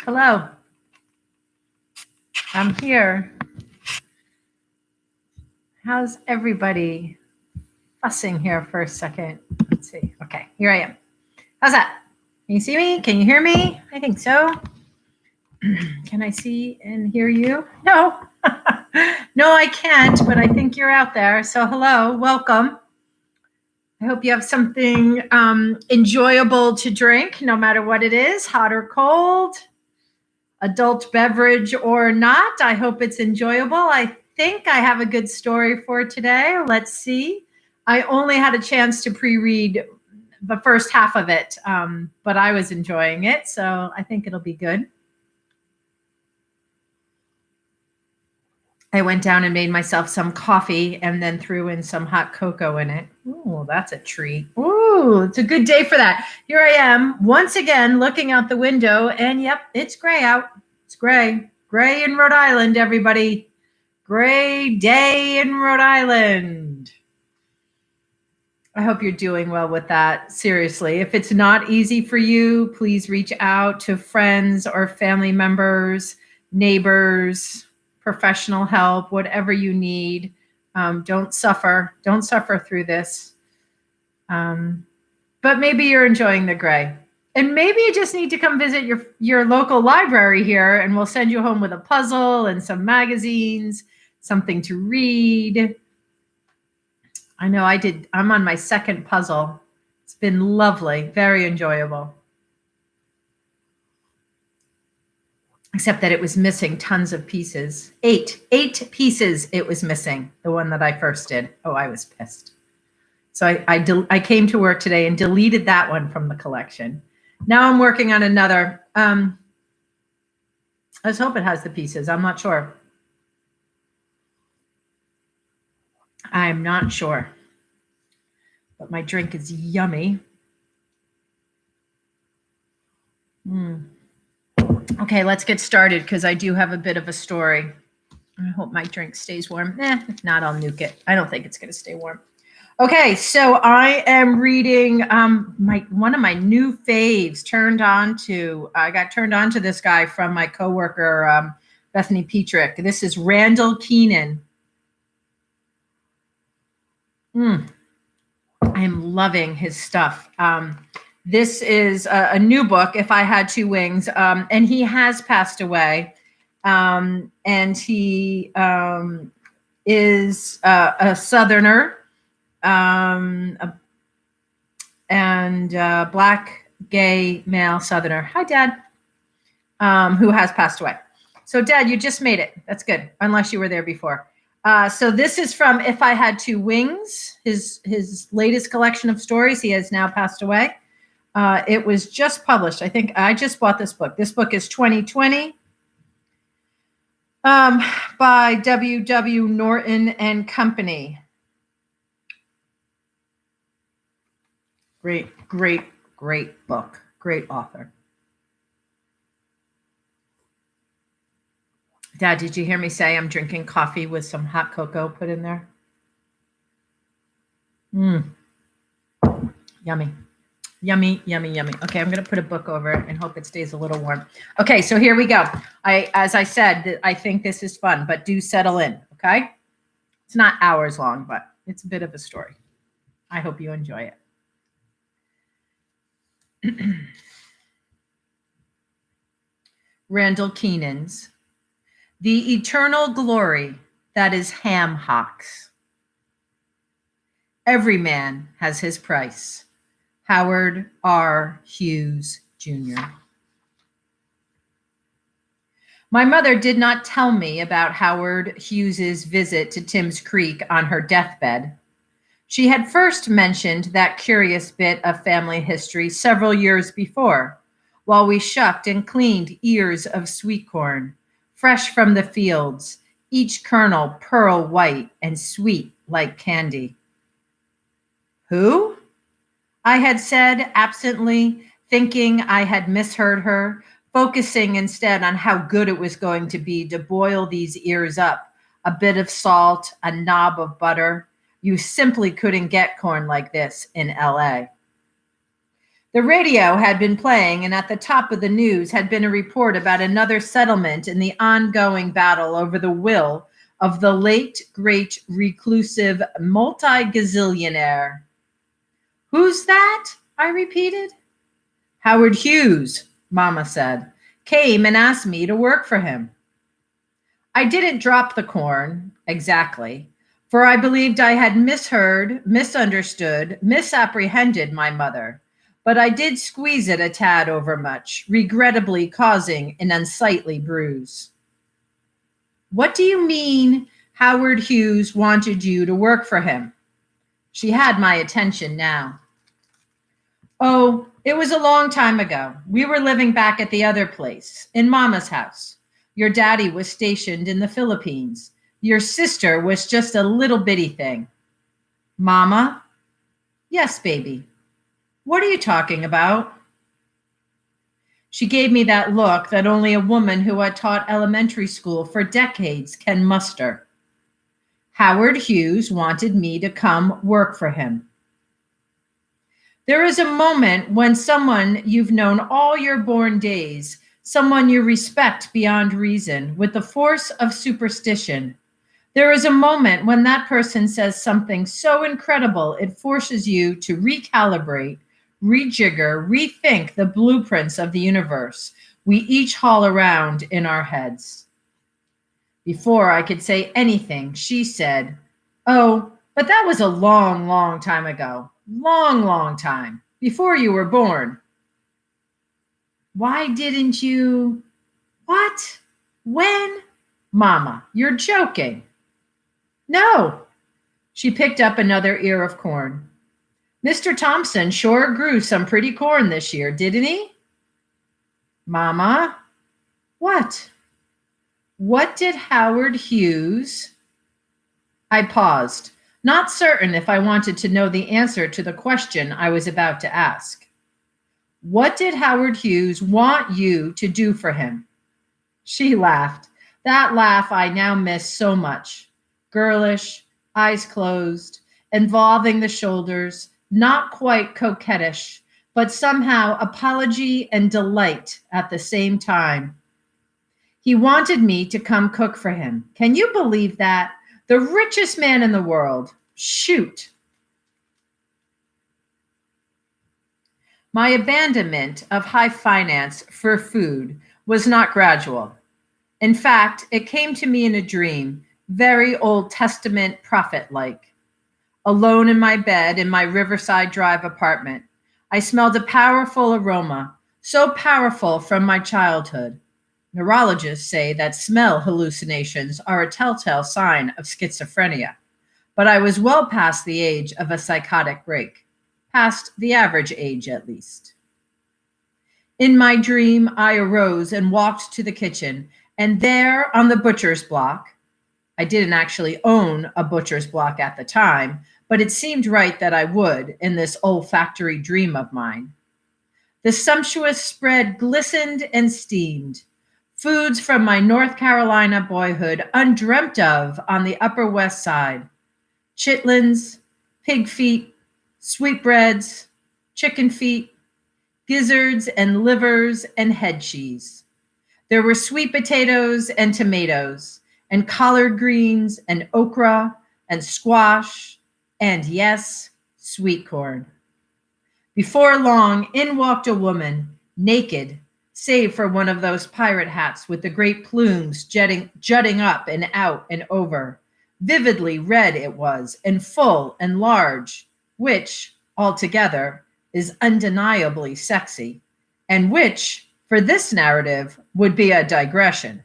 Hello. I'm here. How's everybody? Fussing here for a second. Let's see. Okay, here I am. How's that? Can you see me? Can you hear me? I think so. Can I see and hear you? No. No, I can't, but I think you're out there. So hello, welcome. I hope you have something enjoyable to drink, no matter what it is, hot or cold, adult beverage or not. I hope it's enjoyable. I think I have a good story for today. Let's see. I only had a chance to pre-read the first half of it, but I was enjoying it, so I think it'll be good. I went down and made myself some coffee and then threw in some hot cocoa in it. Ooh, that's a treat. Ooh, it's a good day for that. Here I am once again looking out the window, and yep, it's gray out. It's gray. Gray in Rhode Island, everybody. Gray day in Rhode Island. I hope you're doing well with that. Seriously, if it's not easy for you, please reach out to friends or family members, neighbors, professional help, whatever you need. Don't suffer. Don't suffer through this. But maybe you're enjoying the gray. And maybe you just need to come visit your local library here, and we'll send you home with a puzzle and some magazines, something to read. I know I did. I'm on my second puzzle. It's been lovely, very enjoyable. Except that it was missing tons of pieces. Eight pieces it was missing, the one that I first did. Oh, I was pissed. So I came to work today and deleted that one from the collection. Now I'm working on another. Let's hope it has the pieces. I'm not sure. I'm not sure. But my drink is yummy. Okay, let's get started because I do have a bit of a story. I hope my drink stays warm. If not, I'll nuke it. I don't think it's going to stay warm. Okay, so I am reading one of my new faves. I got turned on to this guy from my coworker, Bethany Petrick. This is Randall Keenan. I'm loving his stuff. This is a new book, If I Had Two Wings, and he has passed away. And he is a Southerner and Black gay male Southerner. Hi, Dad, who has passed away. So, Dad, you just made it. That's good, unless you were there before. So this is from If I Had Two Wings, his latest collection of stories. He has now passed away. It was just published. I think I just bought this book. This book is 2020 by W.W. Norton and Company. Great book. Great author. Dad, did you hear me say I'm drinking coffee with some hot cocoa put in there? Yummy. Yummy, yummy, yummy. Okay, I'm going to put a book over it and hope it stays a little warm. Okay, so here we go. As I said, I think this is fun, but do settle in, okay? It's not hours long, but it's a bit of a story. I hope you enjoy it. Randall Keenan's The Eternal Glory That Is Ham Hocks. Every man has his price. Howard R. Hughes, Jr. My mother did not tell me about Howard Hughes's visit to Timms Creek on her deathbed. She had first mentioned that curious bit of family history several years before, while we shucked and cleaned ears of sweet corn, fresh from the fields, each kernel pearl white and sweet like candy. Who? I had said absently, thinking I had misheard her, focusing instead on how good it was going to be to boil these ears up, a bit of salt, a knob of butter. You simply couldn't get corn like this in LA. The radio had been playing, and at the top of the news had been a report about another settlement in the ongoing battle over the will of the late, great, reclusive multi-gazillionaire. Who's that? I repeated. Howard Hughes, Mama said, came and asked me to work for him. I didn't drop the corn, exactly, for I believed I had misheard, misunderstood, misapprehended my mother, but I did squeeze it a tad overmuch, regrettably causing an unsightly bruise. What do you mean Howard Hughes wanted you to work for him? She had my attention now. Oh, it was a long time ago. We were living back at the other place, in Mama's house. Your daddy was stationed in the Philippines. Your sister was just a little bitty thing. Mama? Yes, baby. What are you talking about? She gave me that look that only a woman who had taught elementary school for decades can muster. Howard Hughes wanted me to come work for him. There is a moment when someone you've known all your born days, someone you respect beyond reason, with the force of superstition, there is a moment when that person says something so incredible it forces you to recalibrate, rejigger, rethink the blueprints of the universe we each haul around in our heads. Before I could say anything, she said, "Oh, but that was a long, long time ago. Long, long time. Before you were born." Why didn't you? What? When? Mama, you're joking. No. She picked up another ear of corn. Mr. Thompson sure grew some pretty corn this year, didn't he? Mama, what? What did Howard Hughes? I paused, not certain if I wanted to know the answer to the question I was about to ask. What did Howard Hughes want you to do for him? She laughed, that laugh I now miss so much. Girlish, eyes closed, involving the shoulders, not quite coquettish, but somehow apology and delight at the same time. He wanted me to come cook for him. Can you believe that? The richest man in the world. Shoot. My abandonment of high finance for food was not gradual. In fact, it came to me in a dream, very Old Testament prophet-like. Alone in my bed in my Riverside Drive apartment, I smelled a powerful aroma, so powerful from my childhood. Neurologists say that smell hallucinations are a telltale sign of schizophrenia, but I was well past the age of a psychotic break, past the average age at least. In my dream, I arose and walked to the kitchen, and there on the butcher's block, I didn't actually own a butcher's block at the time, but it seemed right that I would in this olfactory dream of mine. The sumptuous spread glistened and steamed. Foods from my North Carolina boyhood undreamt of on the Upper West Side. Chitlins, pig feet, sweetbreads, chicken feet, gizzards and livers and head cheese. There were sweet potatoes and tomatoes and collard greens and okra and squash and, yes, sweet corn. Before long, in walked a woman, naked, save for one of those pirate hats with the great plumes jutting up and out and over. Vividly red it was, and full and large, which, altogether, is undeniably sexy, and which, for this narrative, would be a digression.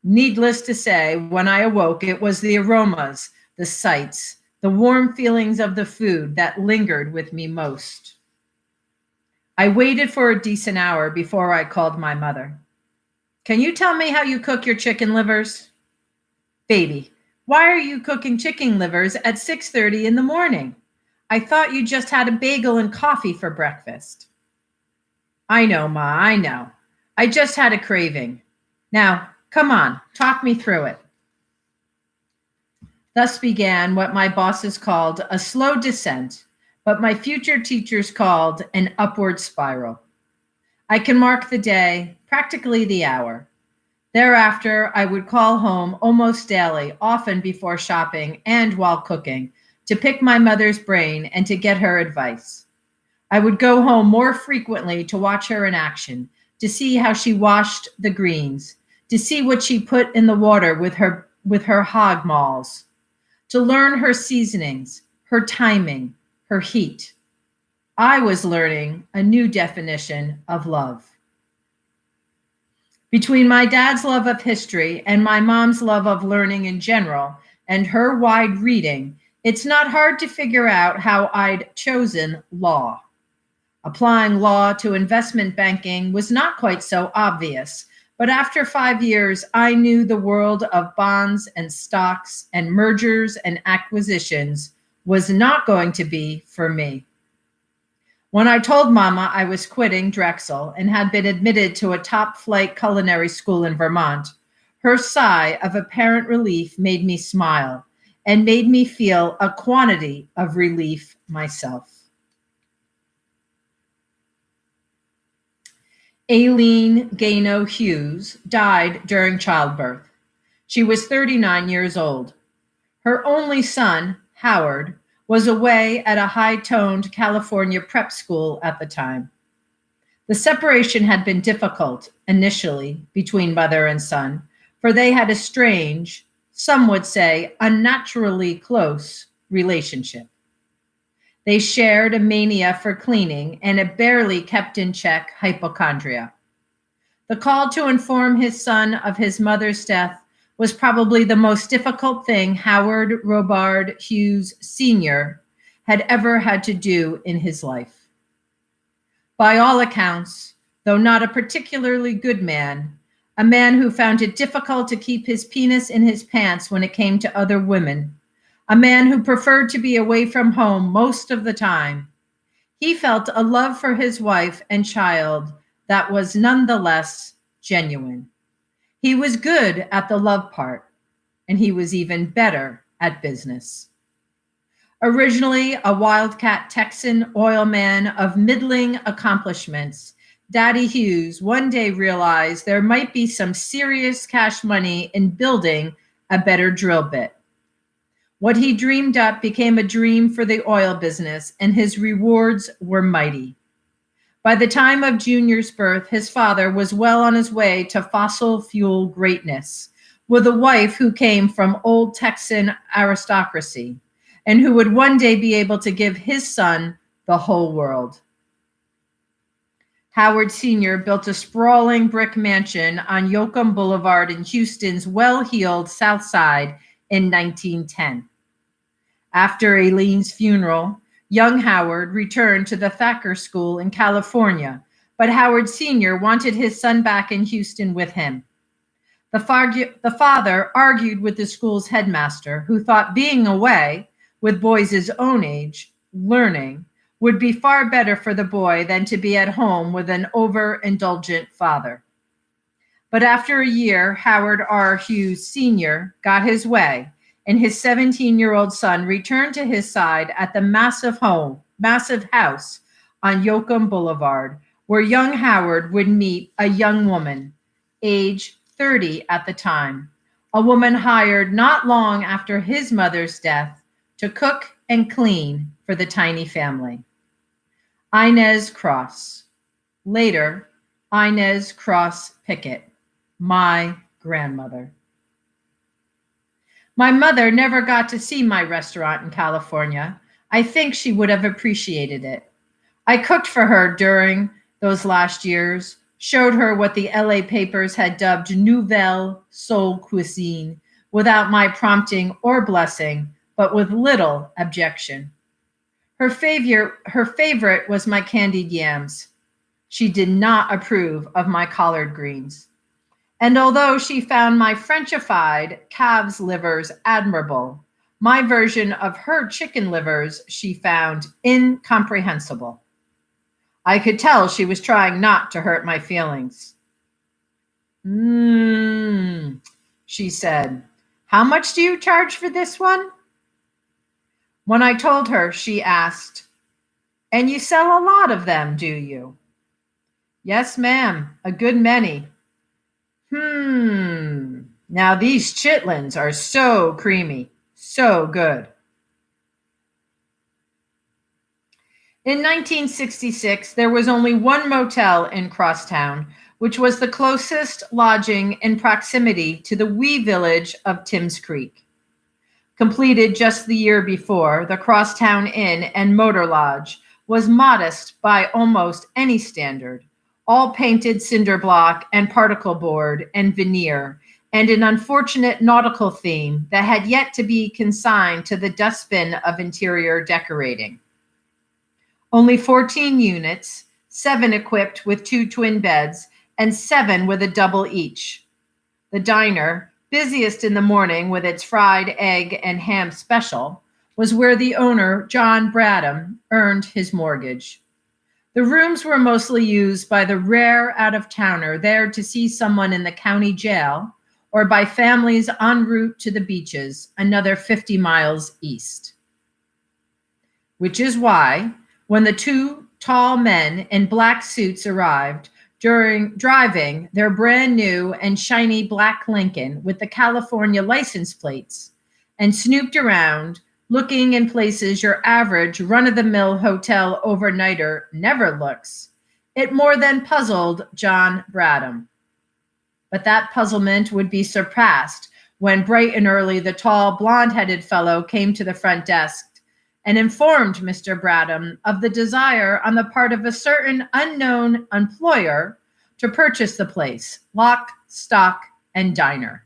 Needless to say, when I awoke, it was the aromas, the sights, the warm feelings of the food that lingered with me most. I waited for a decent hour before I called my mother. Can you tell me how you cook your chicken livers? Baby, why are you cooking chicken livers at 6:30 in the morning? I thought you just had a bagel and coffee for breakfast. I know, Ma, I know. I just had a craving. Now, come on, talk me through it. Thus began what my bosses called a slow descent, but my future teachers called an upward spiral. I can mark the day, practically the hour. Thereafter, I would call home almost daily, often before shopping and while cooking, to pick my mother's brain and to get her advice. I would go home more frequently to watch her in action, to see how she washed the greens, to see what she put in the water with her hog mauls, to learn her seasonings, her timing, her heat. I was learning a new definition of love. Between my dad's love of history and my mom's love of learning in general and her wide reading, it's not hard to figure out how I'd chosen law. Applying law to investment banking was not quite so obvious, but after 5 years, I knew the world of bonds and stocks and mergers and acquisitions was not going to be for me. When I told Mama I was quitting Drexel and had been admitted to a top-flight culinary school in Vermont, her sigh of apparent relief made me smile and made me feel a quantity of relief myself. Aileen Gano Hughes died during childbirth. She was 39 years old. Her only son, Howard, was away at a high-toned California prep school at the time. The separation had been difficult initially between mother and son, for they had a strange, some would say unnaturally close relationship. They shared a mania for cleaning and a barely kept in check hypochondria. The call to inform his son of his mother's death was probably the most difficult thing Howard Robard Hughes Sr. had ever had to do in his life. By all accounts, though not a particularly good man, a man who found it difficult to keep his penis in his pants when it came to other women, a man who preferred to be away from home most of the time, he felt a love for his wife and child that was nonetheless genuine. He was good at the love part, and he was even better at business. Originally a wildcat Texan oil man of middling accomplishments, Daddy Hughes one day realized there might be some serious cash money in building a better drill bit. What he dreamed up became a dream for the oil business, and his rewards were mighty. By the time of Junior's birth, his father was well on his way to fossil fuel greatness, with a wife who came from old Texan aristocracy, and who would one day be able to give his son the whole world. Howard Sr. built a sprawling brick mansion on Yoakum Boulevard in Houston's well-heeled South Side in 1910. After Aileen's funeral, young Howard returned to the Thacker School in California, but Howard Sr. wanted his son back in Houston with him. The father argued with the school's headmaster, who thought being away with boys his own age, learning, would be far better for the boy than to be at home with an overindulgent father. But after a year, Howard R. Hughes Sr. got his way, and his 17-year-old son returned to his side at the massive house on Yoakum Boulevard, where young Howard would meet a young woman, age 30 at the time, a woman hired not long after his mother's death to cook and clean for the tiny family. Inez Cross, later Inez Cross Pickett, my grandmother. My mother never got to see my restaurant in California. I think she would have appreciated it. I cooked for her during those last years, showed her what the LA papers had dubbed Nouvelle Soul Cuisine without my prompting or blessing, but with little objection. Her favorite was my candied yams. She did not approve of my collard greens. And although she found my Frenchified calves' livers admirable, my version of her chicken livers she found incomprehensible. I could tell she was trying not to hurt my feelings. She said, "How much do you charge for this one?" When I told her, she asked, And you sell a lot of them, do you? Yes, ma'am, a good many. Now these chitlins are so creamy, so good. In 1966, there was only one motel in Crosstown, which was the closest lodging in proximity to the wee village of Timms Creek. Completed just the year before, the Crosstown Inn and Motor Lodge was modest by almost any standard, all painted cinder block and particle board and veneer, and an unfortunate nautical theme that had yet to be consigned to the dustbin of interior decorating. Only 14 units, 7 equipped with 2 twin beds, and 7 with a double each. The diner, busiest in the morning with its fried egg and ham special, was where the owner, John Bradham, earned his mortgage. The rooms were mostly used by the rare out-of-towner there to see someone in the county jail, or by families en route to the beaches, another 50 miles east. Which is why, when the 2 tall men in black suits arrived, driving their brand new and shiny black Lincoln with the California license plates, and snooped around, looking in places your average run-of-the-mill hotel overnighter never looks, it more than puzzled John Bradham. But that puzzlement would be surpassed when bright and early the tall, blonde-headed fellow came to the front desk and informed Mr. Bradham of the desire on the part of a certain unknown employer to purchase the place, lock, stock, and diner.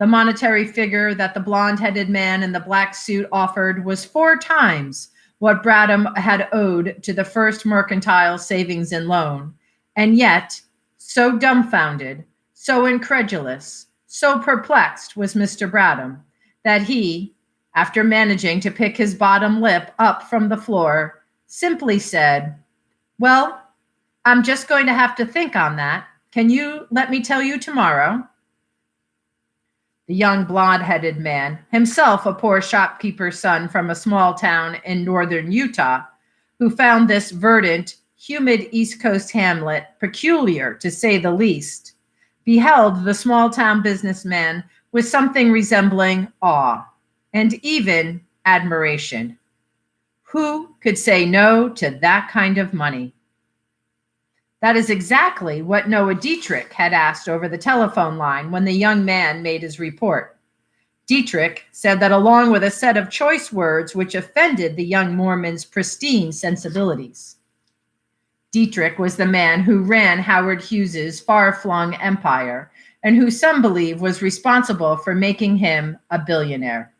The monetary figure that the blonde-headed man in the black suit offered was 4 times what Bradham had owed to the First Mercantile Savings and Loan, and yet, so dumbfounded, so incredulous, so perplexed was Mr. Bradham that he, after managing to pick his bottom lip up from the floor, simply said, "Well, I'm just going to have to think on that. Can you let me tell you tomorrow?" The young blonde-headed man, himself a poor shopkeeper's son from a small town in northern Utah, who found this verdant, humid East Coast hamlet peculiar, to say the least, beheld the small-town businessman with something resembling awe and even admiration. Who could say no to that kind of money? That is exactly what Noah Dietrich had asked over the telephone line when the young man made his report. Dietrich said that along with a set of choice words which offended the young Mormon's pristine sensibilities. Dietrich was the man who ran Howard Hughes's far-flung empire and who some believe was responsible for making him a billionaire.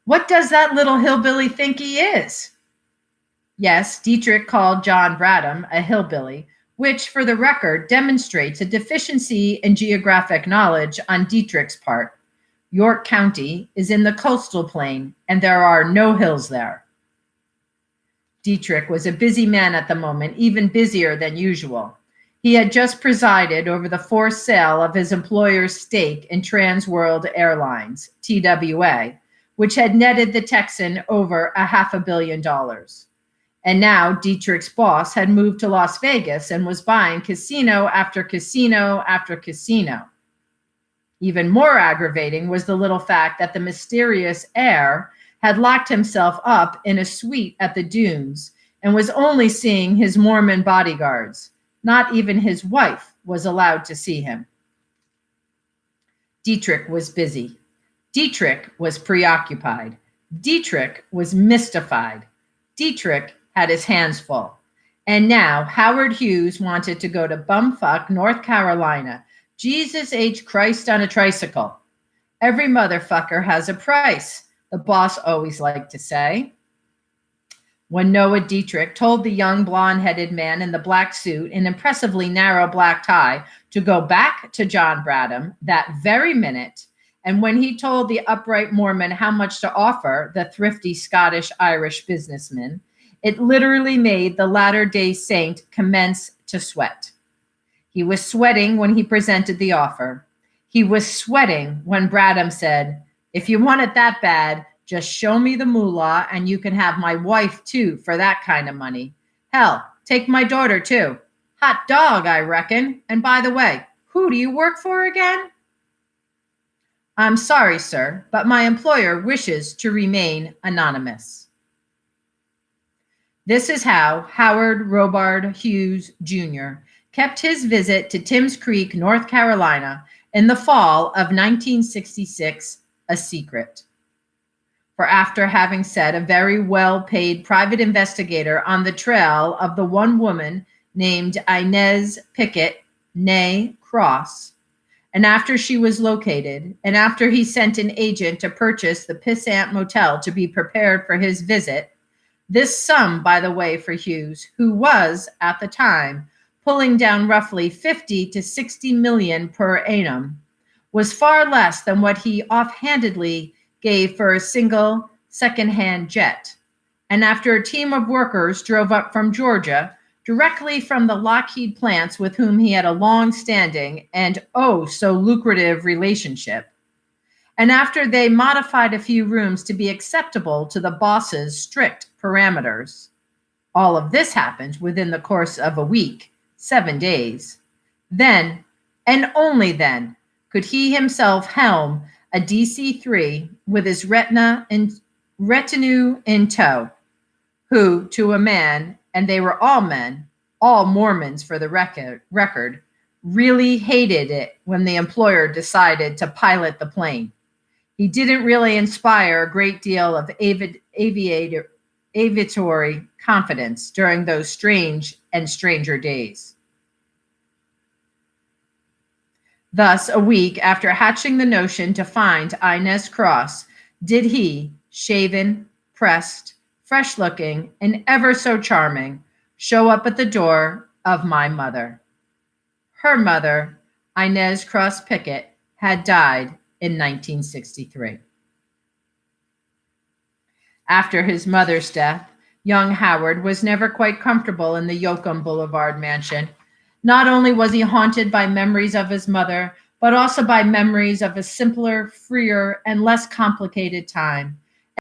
What does that little hillbilly think he is? Yes, Dietrich called John Bradham a hillbilly, which, for the record, demonstrates a deficiency in geographic knowledge on Dietrich's part. York County is in the coastal plain, and there are no hills there. Dietrich was a busy man at the moment, even busier than usual. He had just presided over the forced sale of his employer's stake in Trans World Airlines, TWA, which had netted the Texan over $500 million. And now Dietrich's boss had moved to Las Vegas and was buying casino after casino after casino. Even more aggravating was the little fact that the mysterious heir had locked himself up in a suite at the dunes and was only seeing his Mormon bodyguards. Not even his wife was allowed to see him. Dietrich was busy. Dietrich was preoccupied. Dietrich was mystified. Dietrich had his hands full. And now Howard Hughes wanted to go to bumfuck North Carolina. Jesus H. Christ on a tricycle. Every motherfucker has a price, the boss always liked to say. When Noah Dietrich told the young blonde-headed man in the black suit and impressively narrow black tie to go back to John Bradham that very minute, and when he told the upright Mormon how much to offer the thrifty Scottish-Irish businessman, it literally made the Latter-day Saint commence to sweat. He was sweating when he presented the offer. He was sweating when Bradham said, "If you want it that bad, Just show me the moolah and you can have my wife too for that kind of money. Hell, take my daughter too. Hot dog, I reckon. And by the way, who do you work for again? I'm sorry, sir, but my employer wishes to remain anonymous. This is how Howard Robard Hughes Jr. kept his visit to Timms Creek, North Carolina, in the fall of 1966 a secret. For after having set a very well-paid private investigator on the trail of the one woman named Inez Pickett, née Cross, and after she was located, and after he sent an agent to purchase the Pissant Motel to be prepared for his visit, this sum, by the way, for Hughes, who was, at the time, pulling down roughly 50 to 60 million per annum, was far less than what he offhandedly gave for a single second-hand jet. And after a team of workers drove up from Georgia, directly from the Lockheed plants with whom he had a long-standing and oh so lucrative relationship, and after they modified a few rooms to be acceptable to the boss's strict parameters. All of this happened within the course of a week, 7 days. Then, and only then, could he himself helm a DC-3 with his retinue in tow, who, to a man, and they were all men, all Mormons for the record, really hated it when the employer decided to pilot the plane. He didn't really inspire a great deal of aviatory confidence during those strange and stranger days. Thus, a week after hatching the notion to find Inez Cross, did he, shaven, pressed, fresh-looking, and ever so charming, show up at the door of my mother. Her mother, Inez Cross Pickett, had died in 1963. After his mother's death, young Howard was never quite comfortable in the Yoakum Boulevard mansion. Not only was he haunted by memories of his mother, but also by memories of a simpler, freer, and less complicated time